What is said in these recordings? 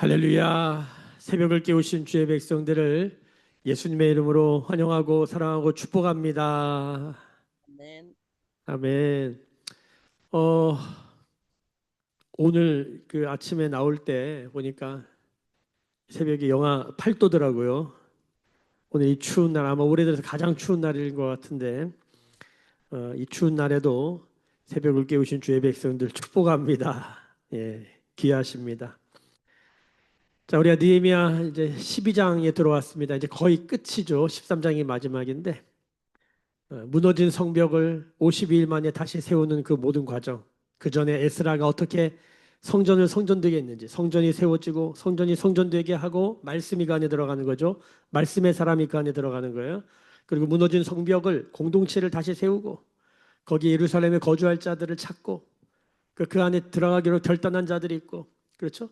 할렐루야. 새벽을 깨우신 주의 백성들을 예수님의 이름으로 환영하고 사랑하고 축복합니다. 아멘. 아멘. 어, 오늘 그 아침에 나올 때 보니까 새벽에 영하 8도더라고요. 오늘 이 추운 날 아마 올해 들어서 가장 추운 날인 것 같은데 이 추운 날에도 새벽을 깨우신 주의 백성들 축복합니다. 예, 귀하십니다. 자, 우리가 느헤미야 이제 12장에 들어왔습니다. 이제 거의 끝이죠. 13장이 마지막인데 무너진 성벽을 52일 만에 다시 세우는 그 모든 과정. 그 전에 에스라가 어떻게 성전을 성전되게 했는지, 성전이 세워지고 성전이 성전되게 하고 말씀이 그 안에 들어가는 거죠. 말씀의 사람이 그 안에 들어가는 거예요. 그리고 무너진 성벽을 공동체를 다시 세우고 거기 예루살렘에 거주할 자들을 찾고 그 안에 들어가기로 결단한 자들이 있고, 그렇죠?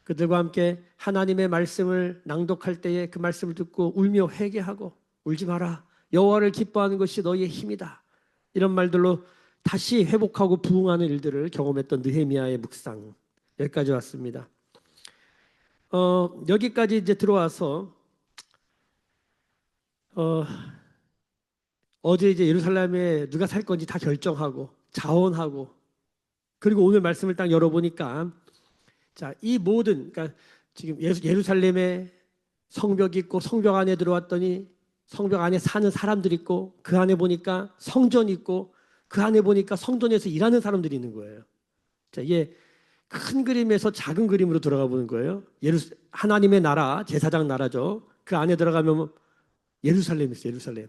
그들과 함께 하나님의 말씀을 낭독할 때에 그 말씀을 듣고 울며 회개하고, 울지 마라, 여호와를 기뻐하는 것이 너희의 힘이다, 이런 말들로 다시 회복하고 부흥하는 일들을 경험했던 느헤미야의 묵상, 여기까지 왔습니다. 여기까지 이제 들어와서 어제 이제 예루살렘에 누가 살 건지 다 결정하고 자원하고, 그리고 오늘 말씀을 딱 열어보니까 자, 이 모든, 그러니까 지금 예루살렘에 성벽이 있고 성벽 안에 들어왔더니 성벽 안에 사는 사람들이 있고 그 안에 보니까 성전이 있고 그 안에 보니까 성전에서 일하는 사람들이 있는 거예요. 자, 이게 큰 그림에서 작은 그림으로 들어가 보는 거예요. 하나님의 나라, 제사장 나라죠. 그 안에 들어가면 예루살렘이 있어요. 예루살렘.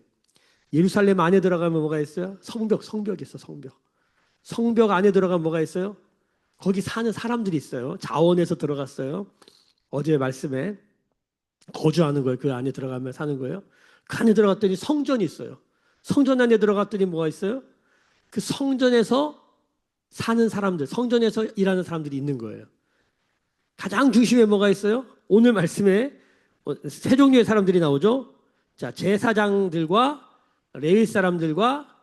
예루살렘 안에 들어가면 뭐가 있어요? 성벽이 있어. 성벽. 성벽 안에 들어가면 뭐가 있어요? 거기 사는 사람들이 있어요. 자원에서 들어갔어요. 어제 말씀에 거주하는 거예요. 그 안에 들어가면 사는 거예요. 그 안에 들어갔더니 성전이 있어요. 성전 안에 들어갔더니 뭐가 있어요? 그 성전에서 사는 사람들, 성전에서 일하는 사람들이 있는 거예요. 가장 중심에 뭐가 있어요? 오늘 말씀에 세 종류의 사람들이 나오죠. 자, 제사장들과 레위 사람들과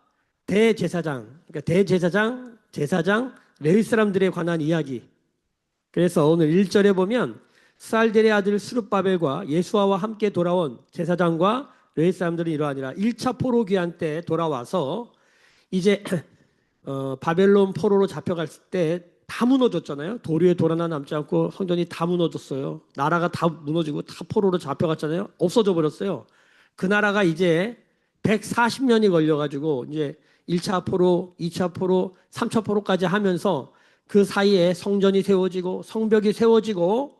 대제사장, 그러니까 대제사장, 제사장, 레위 사람들에 관한 이야기. 그래서 오늘 1절에 보면 스알델의 아들 스룹바벨과 예수아와 함께 돌아온 제사장과 레위 사람들은 이러하니라. 1차 포로 귀환 때 돌아와서 이제 바벨론 포로로 잡혀갈 때 다 무너졌잖아요. 돌 위에 돌 하나 남지 않고 성전이 다 무너졌어요. 나라가 다 무너지고 다 포로로 잡혀갔잖아요. 없어져 버렸어요. 그 나라가 이제 140년이 걸려가지고 이제 1차 포로, 2차 포로, 3차 포로까지 하면서 그 사이에 성전이 세워지고 성벽이 세워지고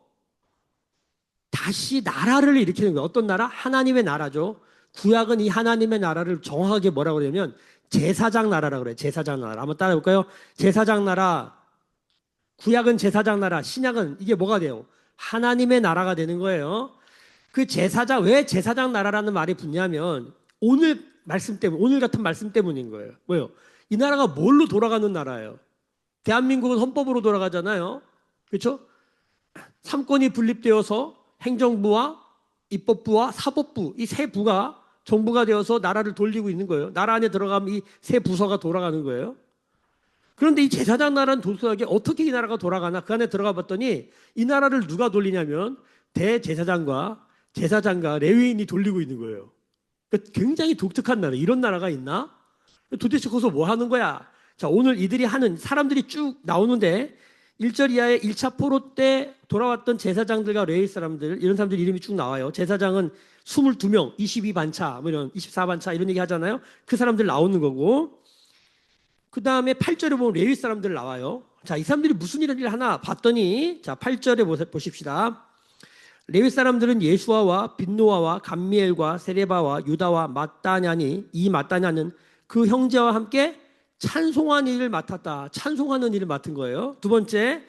다시 나라를 일으키는 거예요. 어떤 나라? 하나님의 나라죠. 구약은 이 하나님의 나라를 정확하게 뭐라고 그러냐면 제사장 나라라고 그래요. 제사장 나라. 한번 따라 해볼까요? 제사장 나라. 구약은 제사장 나라. 신약은 이게 뭐가 돼요? 하나님의 나라가 되는 거예요. 그 제사장, 왜 제사장 나라라는 말이 붙냐면 오늘 말씀 때문에, 오늘 같은 말씀 때문인 거예요. 뭐요? 이 나라가 뭘로 돌아가는 나라예요? 대한민국은 헌법으로 돌아가잖아요. 그렇죠? 삼권이 분립되어서 행정부와 입법부와 사법부, 이 세 부가 정부가 되어서 나라를 돌리고 있는 거예요. 나라 안에 들어가면 이 세 부서가 돌아가는 거예요. 그런데 이 제사장 나라는 도대체 어떻게 이 나라가 돌아가나, 그 안에 들어가 봤더니 이 나라를 누가 돌리냐면 대제사장과 제사장과 레위인이 돌리고 있는 거예요. 그러니까 굉장히 독특한 나라. 이런 나라가 있나? 도대체 거기서 뭐 하는 거야? 자, 오늘 이들이 하는, 사람들이 쭉 나오는데 1절 이하에 1차 포로 때 돌아왔던 제사장들과 레위 사람들, 이런 사람들 이름이 쭉 나와요. 제사장은 22명, 22반차, 뭐 이런 24반차 이런 얘기 하잖아요. 그 사람들 나오는 거고, 그 다음에 8절에 보면 레위 사람들 나와요. 자, 이 사람들이 무슨 일을 하나 봤더니, 자, 8절에 보십시다. 레위 사람들은 예수아와 빈노아와 감미엘과 세레바와 유다와 마따냐니, 이 마따냐는 그 형제와 함께 찬송하는 일을 맡았다. 찬송하는 일을 맡은 거예요. 두 번째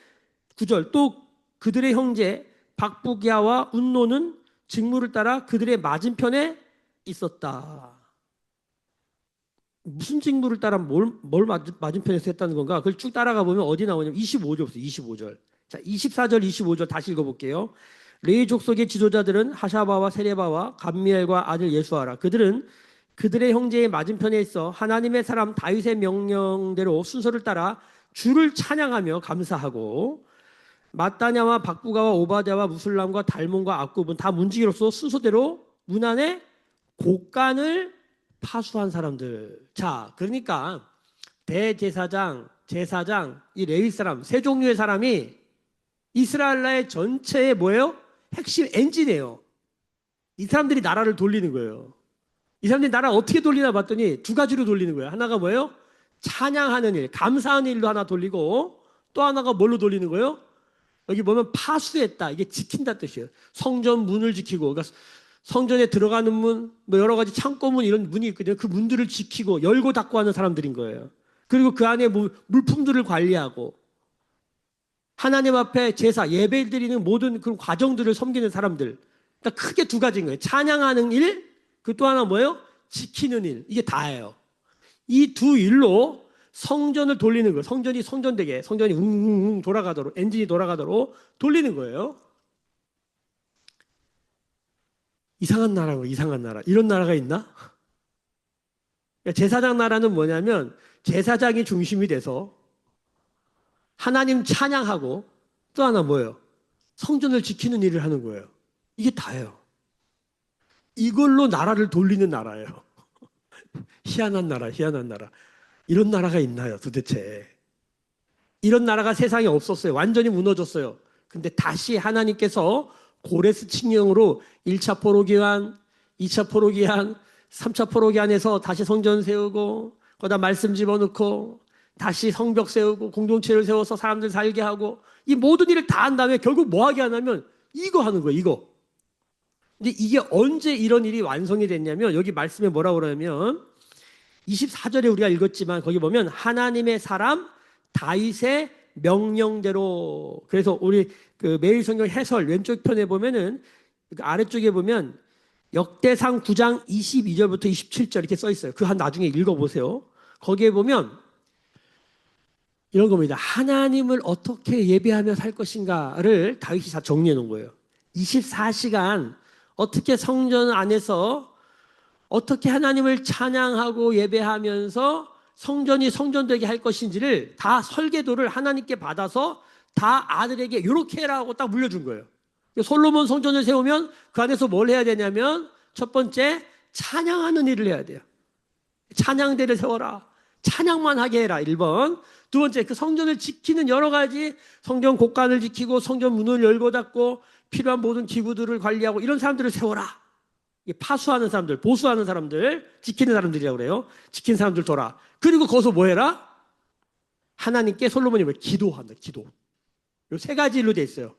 9절, 또 그들의 형제 박부기야와 운노는 직무를 따라 그들의 맞은편에 있었다. 무슨 직무를 따라 뭘 맞은편에서 했다는 건가? 그걸 쭉 따라가 보면 어디 나오냐면 25절부터 25절. 자, 24절, 25절 다시 읽어볼게요. 레위 족속의 지도자들은 하샤바와 세레바와 감미엘과 아들 예수아라. 그들은 그들의 형제의 맞은편에 있어 하나님의 사람 다윗의 명령대로 순서를 따라 주를 찬양하며 감사하고, 마따냐와 박부가와 오바댜와 무술람과 달몬과 악굽은 다 문지기로서 순서대로 문 안에 곡간을 파수한 사람들. 자, 그러니까 대제사장, 제사장, 이 레위 사람, 세 종류의 사람이 이스라엘 나라의 전체의 뭐예요? 핵심 엔진이에요. 이 사람들이 나라를 돌리는 거예요. 이 사람들이 나라 어떻게 돌리나 봤더니 두 가지로 돌리는 거예요. 하나가 뭐예요? 찬양하는 일, 감사하는 일로 하나 돌리고, 또 하나가 뭘로 돌리는 거예요? 여기 보면 파수했다. 이게 지킨다 뜻이에요. 성전 문을 지키고, 그러니까 성전에 들어가는 문, 뭐 여러 가지 창고문 이런 문이 있거든요. 그 문들을 지키고 열고 닫고 하는 사람들인 거예요. 그리고 그 안에 물품들을 관리하고 하나님 앞에 제사, 예배 드리는 모든 그런 과정들을 섬기는 사람들. 그러니까 크게 두 가지인 거예요. 찬양하는 일, 그 또 하나 뭐예요? 지키는 일. 이게 다예요. 이 두 일로 성전을 돌리는 거예요. 성전이 성전되게, 성전이 웅웅웅 돌아가도록, 엔진이 돌아가도록 돌리는 거예요. 이상한 나라고, 이상한 나라. 이런 나라가 있나? 제사장 나라는 뭐냐면 제사장이 중심이 돼서 하나님 찬양하고 또 하나 뭐예요? 성전을 지키는 일을 하는 거예요. 이게 다예요. 이걸로 나라를 돌리는 나라예요. 희한한 나라, 희한한 나라. 이런 나라가 있나요, 도대체? 이런 나라가 세상에 없었어요. 완전히 무너졌어요. 근데 다시 하나님께서 고레스 칙령으로 1차 포로기한, 2차 포로기한, 3차 포로기한에서 다시 성전 세우고 거기다 말씀 집어넣고 다시 성벽 세우고 공동체를 세워서 사람들 살게 하고 이 모든 일을 다 한 다음에 결국 뭐 하게 하냐면 이거 하는 거예요, 이거. 근데 이게 언제 이런 일이 완성이 됐냐면 여기 말씀에 뭐라고 그러냐면 24절에 우리가 읽었지만 거기 보면 하나님의 사람 다윗의 명령대로. 그래서 우리 그 매일 성경 해설 왼쪽 편에 보면은 그 아래쪽에 보면 역대상 9장 22절부터 27절 이렇게 써 있어요. 그 한 나중에 읽어보세요. 거기에 보면 이런 겁니다. 하나님을 어떻게 예배하며 살 것인가를 다윗이 다 정리해 놓은 거예요. 24시간 어떻게 성전 안에서 어떻게 하나님을 찬양하고 예배하면서 성전이 성전되게 할 것인지를 다 설계도를 하나님께 받아서 다 아들에게 이렇게 해라 하고 딱 물려준 거예요. 솔로몬 성전을 세우면 그 안에서 뭘 해야 되냐면 첫 번째 찬양하는 일을 해야 돼요. 찬양대를 세워라. 찬양만 하게 해라. 1번. 두 번째 그 성전을 지키는 여러 가지 성전 곡간을 지키고 성전 문을 열고 닫고 필요한 모든 기구들을 관리하고 이런 사람들을 세워라. 파수하는 사람들, 보수하는 사람들, 지키는 사람들이라고 그래요. 지키는 사람들 둬라. 그리고 거기서 뭐 해라? 하나님께 솔로몬이 뭐 기도한다. 기도. 이 세 가지 일로 돼 있어요.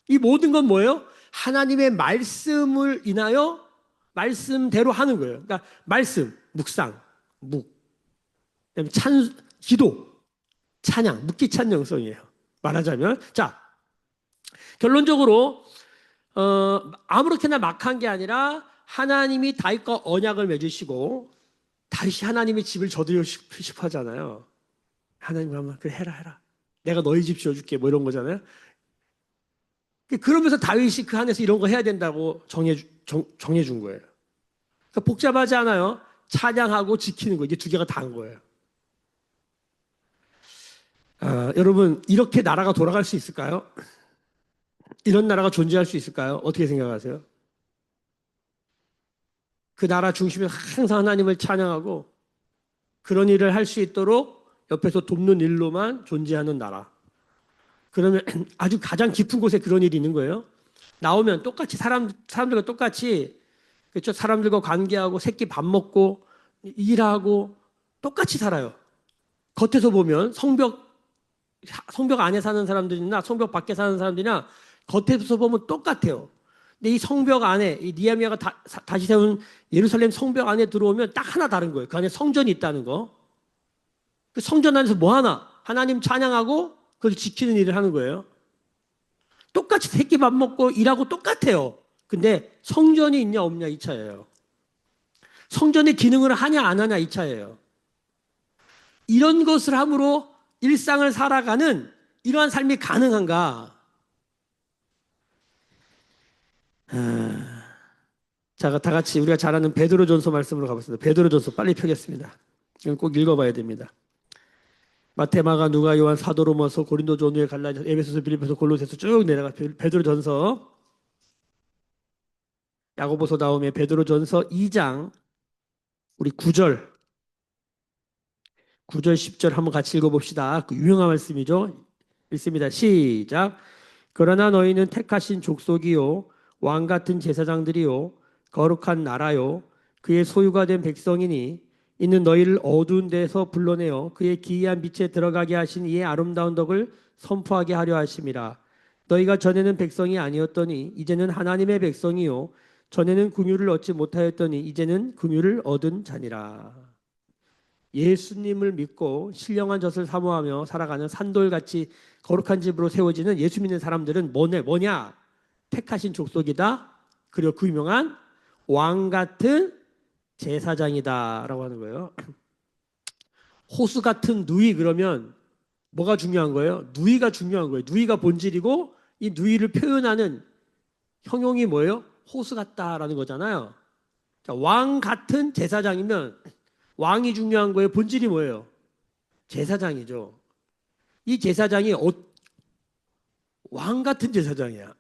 이 모든 건 뭐예요? 하나님의 말씀을 인하여 말씀대로 하는 거예요. 그러니까 말씀, 묵상, 그다음에 기도, 찬양, 묵기찬양성이에요. 말하자면 자 결론적으로 아무렇게나 막 한 게 아니라 하나님이 다윗과 언약을 맺으시고 다윗이 하나님의 집을 저들고 싶어 하잖아요. 하나님 하면 그래 해라. 내가 너희 집 지어줄게 뭐 이런 거잖아요. 그러면서 다윗이 그 안에서 이런 거 해야 된다고 정해준 거예요. 그러니까 복잡하지 않아요. 찬양하고 지키는 거 이게 두 개가 다인 거예요. 여러분 이렇게 나라가 돌아갈 수 있을까요? 이런 나라가 존재할 수 있을까요? 어떻게 생각하세요? 그 나라 중심에 항상 하나님을 찬양하고 그런 일을 할 수 있도록 옆에서 돕는 일로만 존재하는 나라. 그러면 아주 가장 깊은 곳에 그런 일이 있는 거예요. 나오면 똑같이 사람들과 똑같이 그렇죠? 사람들과 관계하고 새끼 밥 먹고 일하고 똑같이 살아요. 겉에서 보면 성벽 안에 사는 사람들이나 성벽 밖에 사는 사람들이나 겉에서 보면 똑같아요. 근데 이 성벽 안에 이 느헤미야가 다시 세운 예루살렘 성벽 안에 들어오면 딱 하나 다른 거예요. 그 안에 성전이 있다는 거. 그 성전 안에서 뭐 하나? 하나님 찬양하고 그걸 지키는 일을 하는 거예요. 똑같이 새끼 밥 먹고 일하고 똑같아요. 근데 성전이 있냐 없냐 이 차예요. 성전의 기능을 하냐 안 하냐 이 차예요. 이런 것을 함으로 일상을 살아가는 이러한 삶이 가능한가? 자, 다 같이 우리가 잘 아는 베드로전서 말씀으로 가보겠습니다. 베드로전서 빨리 펴겠습니다. 이건 꼭 읽어봐야 됩니다. 마태, 마가, 누가, 요한, 사도, 로마서, 고린도, 전후에, 갈라디아, 에베소서, 빌립보서, 골로새서 쭉 내려가 베드로전서, 야고보서 다음에 베드로전서 2장 우리 9절 10절 한번 같이 읽어봅시다. 그 유명한 말씀이죠. 읽습니다. 시작. 그러나 너희는 택하신 족속이요 왕 같은 제사장들이요 거룩한 나라요 그의 소유가 된 백성이니 이는 너희를 어두운 데서 불러내어 그의 기이한 빛에 들어가게 하신 이의 아름다운 덕을 선포하게 하려 하심이라. 너희가 전에는 백성이 아니었더니 이제는 하나님의 백성이요 전에는 긍휼을 얻지 못하였더니 이제는 긍휼을 얻은 자니라. 예수님을 믿고 신령한 젖을 사모하며 살아가는 산돌같이 거룩한 집으로 세워지는 예수 믿는 사람들은 뭐냐? 택하신 족속이다. 그리고 그 유명한 왕 같은 제사장이다라고 하는 거예요. 호수 같은 누이 그러면 뭐가 중요한 거예요? 누이가 중요한 거예요. 누이가 본질이고 이 누이를 표현하는 형용이 뭐예요? 호수 같다라는 거잖아요. 왕 같은 제사장이면 왕이 중요한 거예요. 본질이 뭐예요? 제사장이죠. 이 제사장이 왕 같은 제사장이야.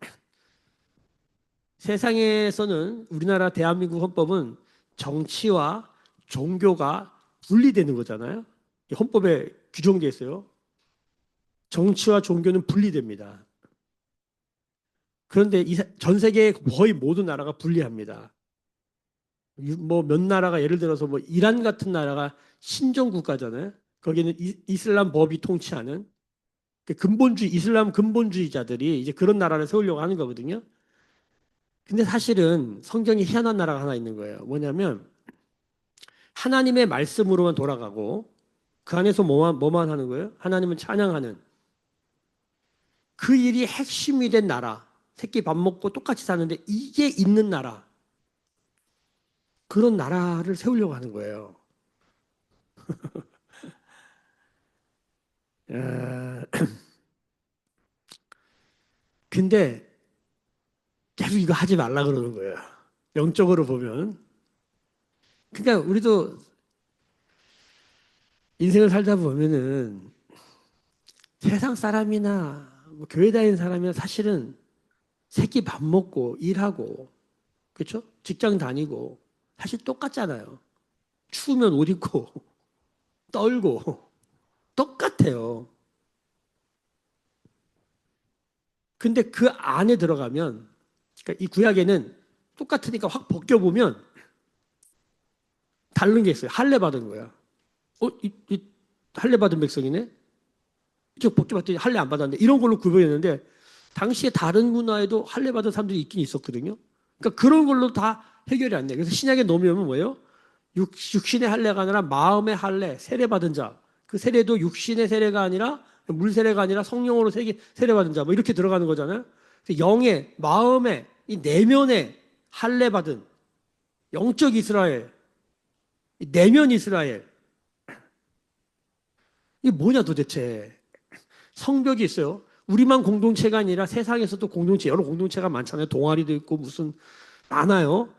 세상에서는 우리나라 대한민국 헌법은 정치와 종교가 분리되는 거잖아요. 헌법에 규정되어 있어요. 정치와 종교는 분리됩니다. 그런데 전 세계 거의 모든 나라가 분리합니다. 뭐 몇 나라가 예를 들어서 뭐 이란 같은 나라가 신정 국가잖아요. 거기는 이슬람 법이 통치하는 근본주의 이슬람 근본주의자들이 이제 그런 나라를 세우려고 하는 거거든요. 근데 사실은 성경에 희한한 나라가 하나 있는 거예요. 뭐냐면 하나님의 말씀으로만 돌아가고 그 안에서 뭐만 하는 거예요? 하나님은 찬양하는 그 일이 핵심이 된 나라. 새끼 밥 먹고 똑같이 사는데 이게 있는 나라. 그런 나라를 세우려고 하는 거예요. 근데 계속 이거 하지 말라 그러는 거예요. 영적으로 보면. 그러니까 우리도 인생을 살다 보면은 세상 사람이나 뭐 교회 다니는 사람이나 사실은 새끼 밥 먹고 일하고 그렇죠? 직장 다니고 사실 똑같잖아요. 추우면 옷 입고 떨고 똑같아요. 근데 그 안에 들어가면 그러니까 이 구약에는 똑같으니까 확 벗겨보면 다른 게 있어요. 할례 받은 거야. 이 할례 받은 백성이네? 저 벗겨봤더니 할례 안 받았는데 이런 걸로 구별했는데 당시에 다른 문화에도 할례 받은 사람들이 있긴 있었거든요. 그러니까 그런 걸로 다 해결이 안 돼. 그래서 신약에 넘으면 뭐예요? 육신의 할례가 아니라 마음의 할례, 세례 받은 자. 그 세례도 육신의 세례가 아니라 물 세례가 아니라 성령으로 세례 받은 자. 뭐 이렇게 들어가는 거잖아요. 영의, 마음의, 이 내면의 할례 받은 영적 이스라엘, 내면 이스라엘. 이게 뭐냐 도대체? 성벽이 있어요. 우리만 공동체가 아니라 세상에서도 공동체, 여러 공동체가 많잖아요. 동아리도 있고 무슨 많아요.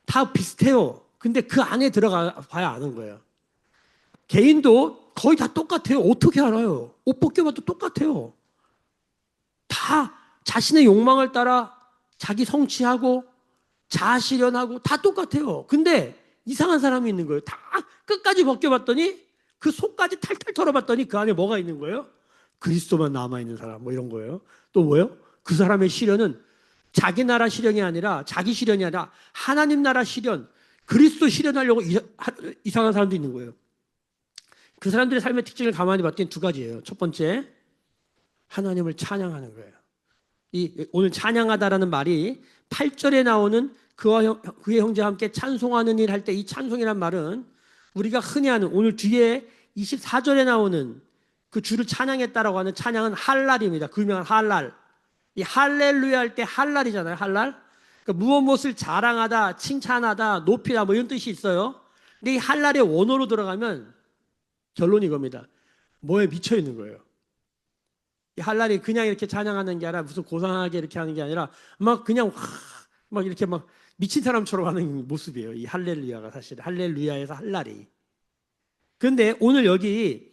다 비슷해요. 근데 그 안에 들어가 봐야 아는 거예요. 개인도 거의 다 똑같아요. 어떻게 알아요? 옷 벗겨봐도 똑같아요. 다 자신의 욕망을 따라 자기 성취하고 자아 실현하고 다 똑같아요. 근데 이상한 사람이 있는 거예요. 다 끝까지 벗겨봤더니 그 속까지 탈탈 털어봤더니 그 안에 뭐가 있는 거예요? 그리스도만 남아있는 사람 뭐 이런 거예요. 또 뭐예요? 그 사람의 실현은 자기 나라 실현이 아니라 자기 실현이 아니라 하나님 나라 실현 그리스도 실현하려고 이상한 사람도 있는 거예요. 그 사람들의 삶의 특징을 가만히 봤더니 두 가지예요. 첫 번째 하나님을 찬양하는 거예요. 오늘 찬양하다라는 말이 8절에 나오는 그의 형제와 함께 찬송하는 일 할 때 이 찬송이란 말은 우리가 흔히 하는 오늘 뒤에 24절에 나오는 그 주를 찬양했다라고 하는 찬양은 할랄입니다. 그 유명한 할랄. 이 할렐루야 할 때 할랄이잖아요. 할랄. 그러니까 무엇을 자랑하다, 칭찬하다, 높이다 뭐 이런 뜻이 있어요. 근데 이 할랄의 원어로 들어가면 결론이 이겁니다. 뭐에 미쳐 있는 거예요. 이 할랄이 그냥 이렇게 찬양하는 게 아니라 무슨 고상하게 이렇게 하는 게 아니라 막 그냥 막 이렇게 막 미친 사람처럼 하는 모습이에요. 이 할렐루야가 사실 할렐루야에서 할랄이. 그런데 오늘 여기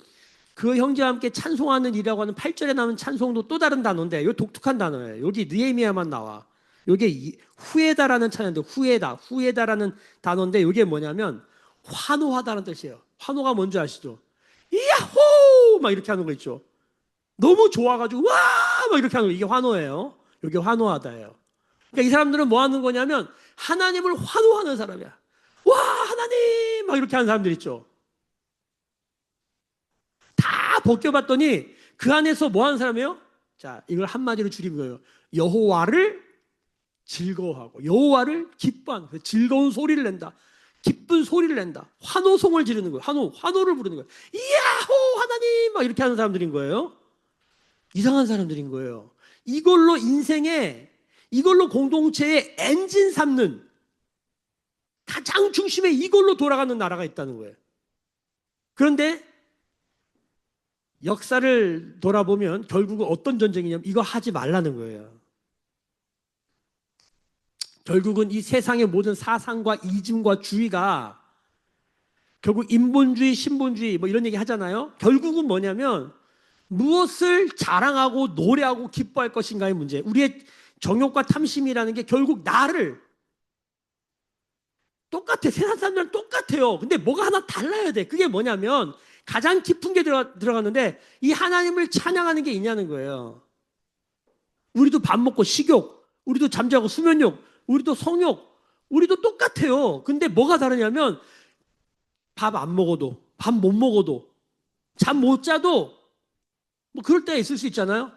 그 형제와 함께 찬송하는 이라고 하는 8절에 나오는 찬송도 또 다른 단어인데 이거 독특한 단어예요. 여기 느헤미야만 나와. 이게 후에다라는 찬양인데 후에다라는 단어인데 이게 뭐냐면 환호하다는 뜻이에요. 환호가 뭔지 아시죠? 야호! 막 이렇게 하는 거 있죠. 너무 좋아가지고 와! 막 이렇게 하는 거 이게 환호예요. 이게 환호하다예요. 그러니까 이 사람들은 뭐 하는 거냐면 하나님을 환호하는 사람이야. 와 하나님! 막 이렇게 하는 사람들 있죠. 다 벗겨봤더니 그 안에서 뭐 하는 사람이에요? 자, 이걸 한마디로 줄인 거예요. 여호와를 즐거워하고 여호와를 기뻐하는 즐거운 소리를 낸다. 기쁜 소리를 낸다. 환호성을 지르는 거예요. 환호를 부르는 거예요. 이야호 하나님 막 이렇게 하는 사람들인 거예요. 이상한 사람들인 거예요. 이걸로 공동체의 엔진 삼는 가장 중심에 이걸로 돌아가는 나라가 있다는 거예요. 그런데 역사를 돌아보면 결국은 어떤 전쟁이냐면 이거 하지 말라는 거예요. 결국은 이 세상의 모든 사상과 이즘과 주의가 결국 인본주의, 신본주의 뭐 이런 얘기 하잖아요. 결국은 뭐냐면 무엇을 자랑하고 노래하고 기뻐할 것인가의 문제. 우리의 정욕과 탐심이라는 게 결국 나를 똑같아. 세상 사람들은 똑같아요. 근데 뭐가 하나 달라야 돼. 그게 뭐냐면 가장 깊은 게 들어갔는데 이 하나님을 찬양하는 게 있냐는 거예요. 우리도 밥 먹고 식욕, 우리도 잠자고 수면욕, 우리도 성욕, 우리도 똑같아요. 근데 뭐가 다르냐면 밥 안 먹어도, 밥 못 먹어도, 잠 못 자도 뭐 그럴 때가 있을 수 있잖아요.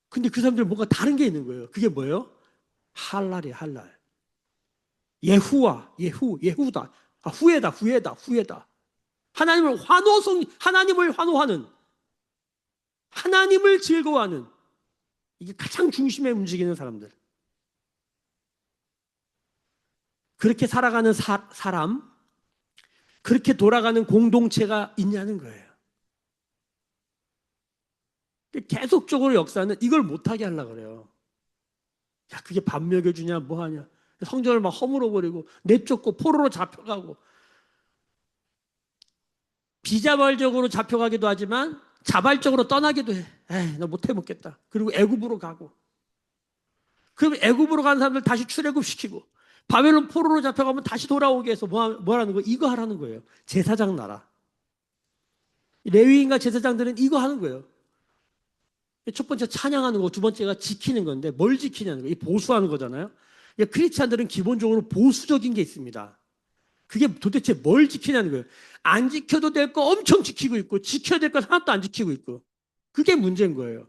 근데 그 사람들은 뭔가 다른 게 있는 거예요. 그게 뭐예요? 할랄이에요, 할랄. 예후다. 아, 후회다. 하나님을 환호하는, 하나님을 즐거워하는, 이게 가장 중심에 움직이는 사람들. 그렇게 살아가는 사람, 그렇게 돌아가는 공동체가 있냐는 거예요. 계속적으로 역사는 이걸 못하게 하려고 그래요. 야, 그게 밥 먹여주냐, 뭐 하냐. 성전을 막 허물어버리고, 내쫓고, 포로로 잡혀가고, 비자발적으로 잡혀가기도 하지만, 자발적으로 떠나기도 해. 에이, 나 못해 먹겠다. 그리고 애굽으로 가고. 그럼 애굽으로 간 사람들 다시 출애굽시키고, 바벨론 포로로 잡혀가면 다시 돌아오게 해서 뭐라는 거? 이거 하라는 거예요. 제사장 나라. 레위인과 제사장들은 이거 하는 거예요. 첫 번째 찬양하는 거, 두 번째가 지키는 건데 뭘 지키냐는 거예요. 보수하는 거잖아요. 크리스찬들은 기본적으로 보수적인 게 있습니다. 그게 도대체 뭘 지키냐는 거예요. 안 지켜도 될 거 엄청 지키고 있고 지켜야 될 거 하나도 안 지키고 있고 그게 문제인 거예요.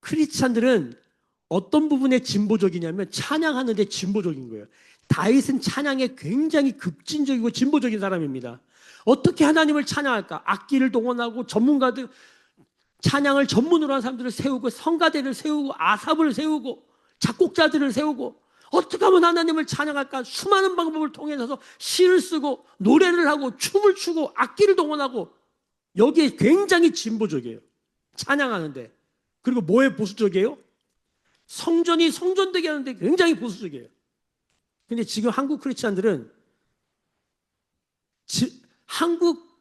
크리스찬들은 어떤 부분에 진보적이냐면 찬양하는 데 진보적인 거예요. 다윗은 찬양에 굉장히 급진적이고 진보적인 사람입니다. 어떻게 하나님을 찬양할까? 악기를 동원하고 전문가들 찬양을 전문으로 한 사람들을 세우고 성가대를 세우고 아삽을 세우고 작곡자들을 세우고 어떻게 하면 하나님을 찬양할까? 수많은 방법을 통해서 시를 쓰고 노래를 하고 춤을 추고 악기를 동원하고 여기에 굉장히 진보적이에요. 찬양하는데. 그리고 뭐에 보수적이에요? 성전이 성전되게 하는데 굉장히 보수적이에요. 근데 지금 한국 크리스찬들은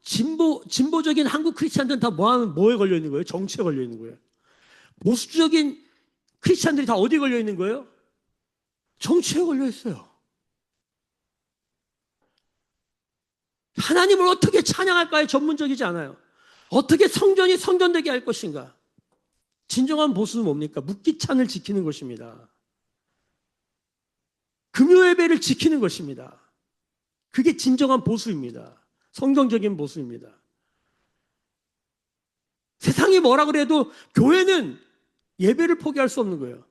진보적인 한국 크리스찬들은 다 뭐에 걸려 있는 거예요? 정치에 걸려 있는 거예요. 보수적인 크리스찬들이 다 어디에 걸려 있는 거예요? 정치에 걸려 있어요. 하나님을 어떻게 찬양할까에 전문적이지 않아요. 어떻게 성전이 성전되게 할 것인가? 진정한 보수는 뭡니까? 묵기찬을 지키는 것입니다. 금요예배를 지키는 것입니다. 그게 진정한 보수입니다. 성경적인 보수입니다. 세상이 뭐라 그래도 교회는 예배를 포기할 수 없는 거예요.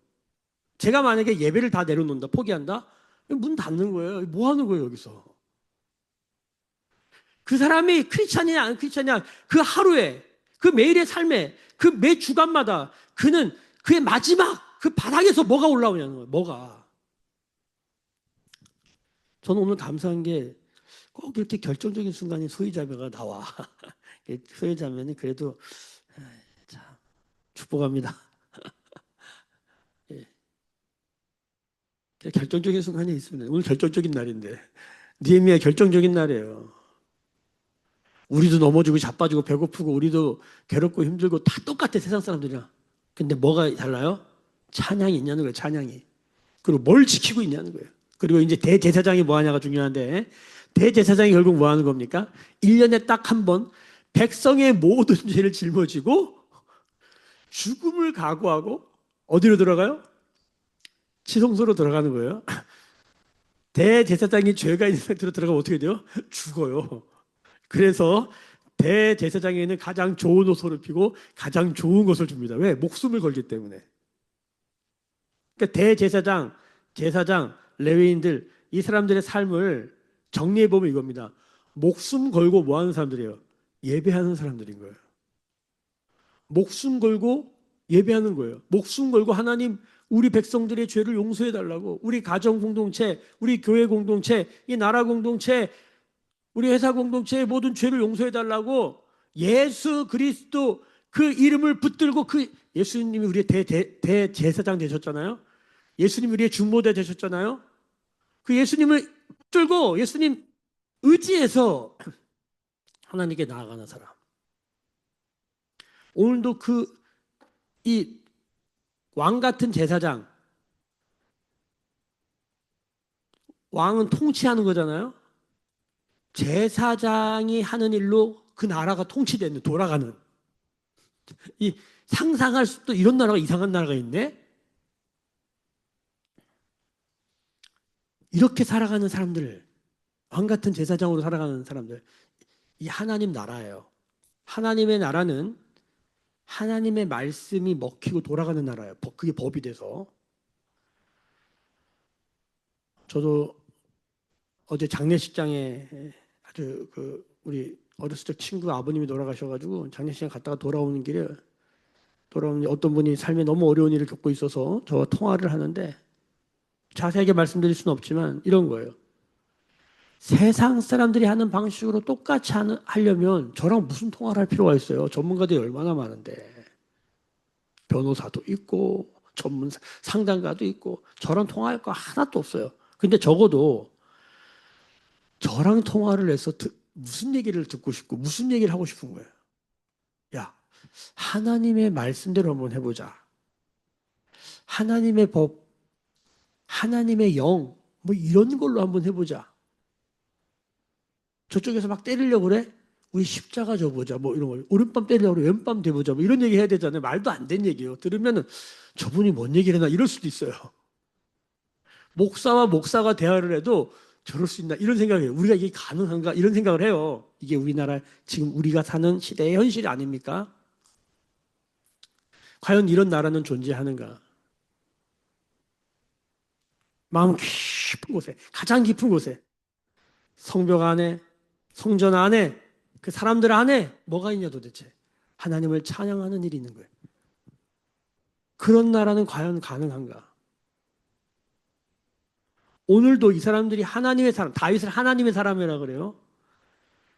제가 만약에 예배를 다 내려놓는다, 포기한다? 문 닫는 거예요. 뭐 하는 거예요, 여기서? 그 사람이 크리스찬이냐, 안 크리스찬이냐, 그 하루에, 그 매일의 삶에, 그 매 주간마다 그는 그의 마지막 그 바닥에서 뭐가 올라오냐는 거예요, 뭐가. 저는 오늘 감사한 게 꼭 이렇게 결정적인 순간에 소유자매가 나와. 소유자매는 그래도, 참, 축복합니다. 예. 결정적인 순간이 있습니다. 오늘 결정적인 날인데. 니에미야 결정적인 날이에요. 우리도 넘어지고 자빠지고 배고프고 우리도 괴롭고 힘들고 다 똑같아 세상 사람들이랑. 근데 뭐가 달라요? 찬양이 있냐는 거예요. 찬양이. 그리고 뭘 지키고 있냐는 거예요. 그리고 이제 대제사장이 뭐 하냐가 중요한데 대제사장이 결국 뭐 하는 겁니까? 1년에 딱 한 번 백성의 모든 죄를 짊어지고 죽음을 각오하고 어디로 들어가요? 지성소로 들어가는 거예요. 대제사장이 죄가 있는 상태로 들어가면 어떻게 돼요? 죽어요. 그래서 대제사장에는 가장 좋은 옷을 입히고 가장 좋은 것을 줍니다. 왜? 목숨을 걸기 때문에. 그러니까 대제사장, 제사장, 레위인들 이 사람들의 삶을 정리해 보면 이겁니다. 목숨 걸고 뭐 하는 사람들이에요? 예배하는 사람들인 거예요. 목숨 걸고 예배하는 거예요. 목숨 걸고 하나님 우리 백성들의 죄를 용서해 달라고 우리 가정 공동체, 우리 교회 공동체, 이 나라 공동체, 우리 회사 공동체의 모든 죄를 용서해 달라고 예수 그리스도 그 이름을 붙들고 그 예수님이 우리의 대제사장 되셨잖아요. 예수님이 우리의 중보대 되셨잖아요. 그 예수님을 붙들고 예수님 의지해서 하나님께 나아가는 사람. 오늘도 그 이 왕 같은 제사장, 왕은 통치하는 거잖아요. 제사장이 하는 일로 그 나라가 통치되는 돌아가는 이 상상할 수도 이런 나라가 이상한 나라가 있네. 이렇게 살아가는 사람들, 왕 같은 제사장으로 살아가는 사람들, 이 하나님 나라예요. 하나님의 나라는 하나님의 말씀이 먹히고 돌아가는 나라예요. 그게 법이 돼서. 저도 어제 장례식장에 아주 그 우리 어렸을 적 친구 아버님이 돌아가셔가지고 장례식장 갔다가 돌아오는 길에 돌아오는 어떤 분이 삶에 너무 어려운 일을 겪고 있어서 저 통화를 하는데 자세하게 말씀드릴 수는 없지만 이런 거예요. 세상 사람들이 하는 방식으로 똑같이 하려면 저랑 무슨 통화를 할 필요가 있어요. 전문가들이 얼마나 많은데. 변호사도 있고 전문 상담가도 있고 저랑 통화할 거 하나도 없어요. 근데 적어도 저랑 통화를 해서 무슨 얘기를 듣고 싶고 무슨 얘기를 하고 싶은 거예요. 야, 하나님의 말씀대로 한번 해보자. 하나님의 법, 하나님의 영, 뭐 이런 걸로 한번 해보자. 저쪽에서 막 때리려고 그래? 우리 십자가 져보자. 뭐 이런 걸. 오른밤 때리려고 그래. 왼밤 대보자. 뭐 이런 얘기 해야 되잖아요. 말도 안 되는 얘기예요. 들으면은 저분이 뭔 얘기를 했나 이럴 수도 있어요. 목사와 목사가 대화를 해도 저럴 수 있나 이런 생각이에요. 우리가 이게 가능한가 이런 생각을 해요. 이게 우리나라 지금 우리가 사는 시대의 현실이 아닙니까? 과연 이런 나라는 존재하는가? 마음 깊은 곳에, 가장 깊은 곳에, 성벽 안에, 성전 안에, 그 사람들 안에 뭐가 있냐 도대체. 하나님을 찬양하는 일이 있는 거예요. 그런 나라는 과연 가능한가? 오늘도 이 사람들이 하나님의 사람, 다윗을 하나님의 사람이라 그래요.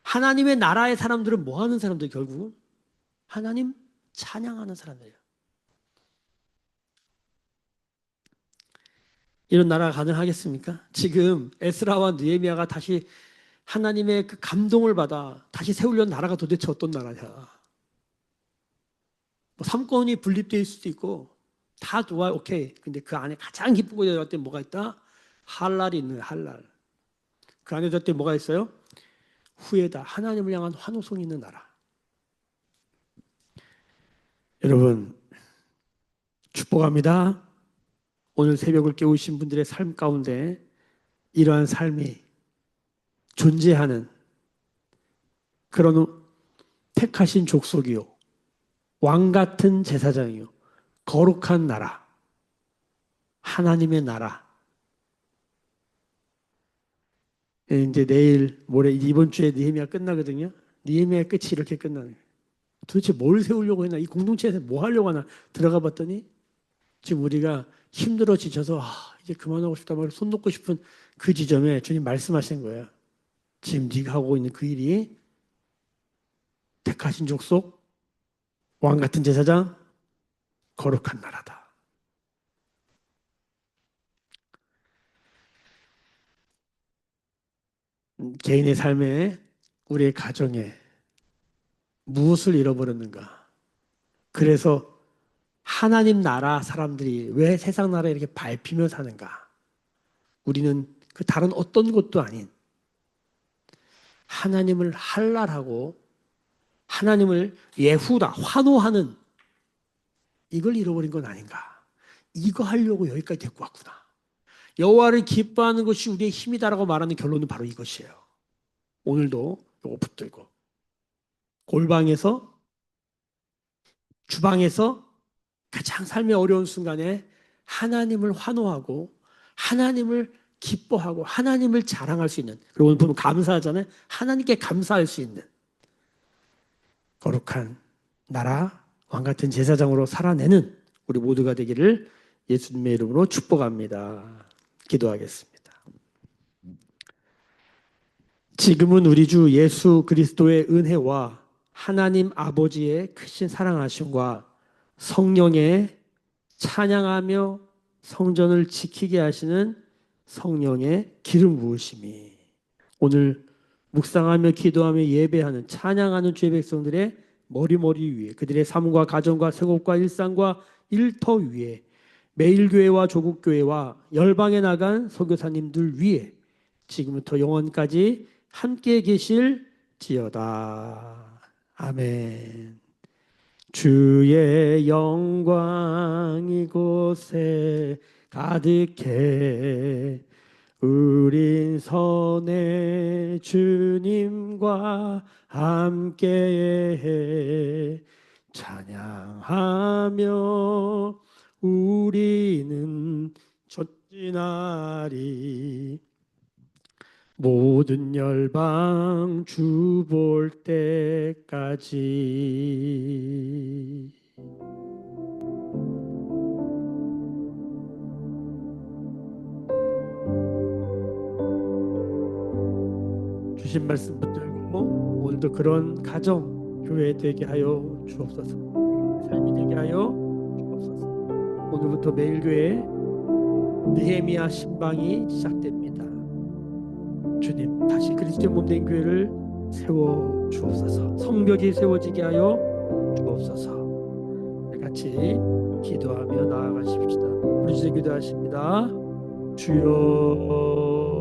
하나님의 나라의 사람들은 뭐 하는 사람들 결국은? 하나님 찬양하는 사람들이에요. 이런 나라가 가능하겠습니까? 지금 에스라와 느헤미야가 다시 하나님의 그 감동을 받아 다시 세우려는 나라가 도대체 어떤 나라냐? 뭐 삼권이 분립되어 있을 수도 있고 다 좋아, 오케이. 근데 그 안에 가장 기쁘고 여겼더니 뭐가 있다? 할랄이 있는 할랄. 그 안에 저때 뭐가 있어요? 후에다 하나님을 향한 환호성이 있는 나라. 여러분 축복합니다. 오늘 새벽을 깨우신 분들의 삶 가운데 이러한 삶이 존재하는 그런 택하신 족속이요. 왕 같은 제사장이요. 거룩한 나라. 하나님의 나라. 이제 내일 모레 이번 주에 느헤미야 끝나거든요. 느헤미야 끝이 이렇게 끝나는 거예요. 도대체 뭘 세우려고 했나? 이 공동체에서 뭐 하려고 하나 들어가 봤더니 지금 우리가 힘들어 지쳐서 이제 그만하고 싶다 말고 손 놓고 싶은 그 지점에 주님 말씀하신 거예요. 지금 네가 하고 있는 그 일이 택하신 족속, 왕 같은 제사장, 거룩한 나라다. 개인의 삶에, 우리의 가정에, 무엇을 잃어버렸는가? 그래서 하나님 나라 사람들이 왜 세상 나라에 이렇게 밟히며 사는가? 우리는 그 다른 어떤 것도 아닌 하나님을 할랄하고 하나님을 예후다, 환호하는 이걸 잃어버린 건 아닌가? 이거 하려고 여기까지 데리고 왔구나. 여호와를 기뻐하는 것이 우리의 힘이다라고 말하는 결론은 바로 이것이에요. 오늘도 이거 붙들고 골방에서 주방에서 가장 삶의 어려운 순간에 하나님을 환호하고 하나님을 기뻐하고 하나님을 자랑할 수 있는, 그리고 오늘 보면 감사하잖아요. 하나님께 감사할 수 있는 거룩한 나라 왕 같은 제사장으로 살아내는 우리 모두가 되기를 예수님의 이름으로 축복합니다. 기도하겠습니다. 지금은 우리 주 예수 그리스도의 은혜와 하나님 아버지의 크신 사랑하심과 성령의 찬양하며 성전을 지키게 하시는 성령의 기름 부으심이 오늘 묵상하며 기도하며 예배하는 찬양하는 주의 백성들의 머리머리 위에, 그들의 삶과 가정과 생업과 일상과 일터 위에, 매일교회와 조국교회와 열방에 나간 선교사님들 위에 지금부터 영원까지 함께 계실지어다. 아멘. 주의 영광 이곳에 가득해 우린 선의 주님과 함께 찬양하며 우리는 전진하리. 모든 열방 주 볼 때까지. 주신 말씀 붙들고 오늘도 그런 가정 교회 되게 하여 주옵소서. 삶이 되게 하여 주옵소서. 오늘부터 매일교회 느헤미야 신방이 시작됩니다. 주님 다시 그리스도의 몸된 교회를 세워 주옵소서. 성벽이 세워지게 하여 주옵소서. 같이 기도하며 나아가십시다. 우리 주제 기도하십니다. 주여